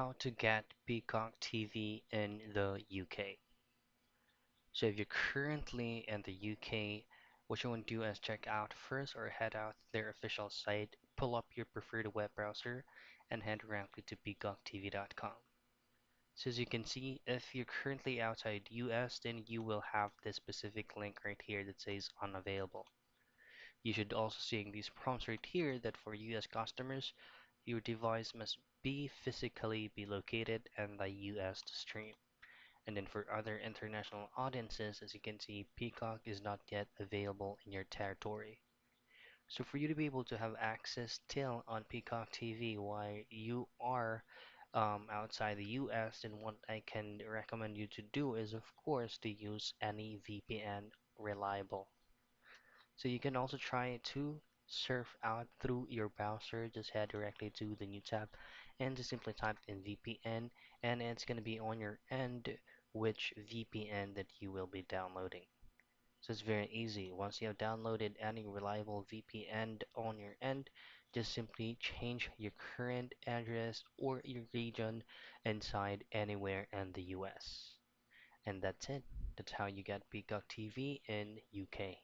how to get Peacock TV in the UK. So if you're currently in the UK, what you want to do is check out first or head out their official site, pull up your preferred web browser, and head directly to peacocktv.com. So as you can see, if you're currently outside US, then you will have this specific link right here that says unavailable. You should also see these prompts right here that for US customers, your device must be physically located in the US to stream. And then for other international audiences, as you can see, Peacock is not yet available in your territory. So for you to be able to have access still on Peacock TV while you are outside the US, then what I can recommend you to do is, of course, to use any VPN reliable. So you can also try to surf out through your browser. Just head directly to the new tab and just simply type in VPN, and it's going to be on your end which VPN that you will be downloading. So it's very easy. Once you have downloaded any reliable VPN on your end, just simply change your current address or your region inside anywhere in the US. And that's it. That's how you get Peacock TV in UK.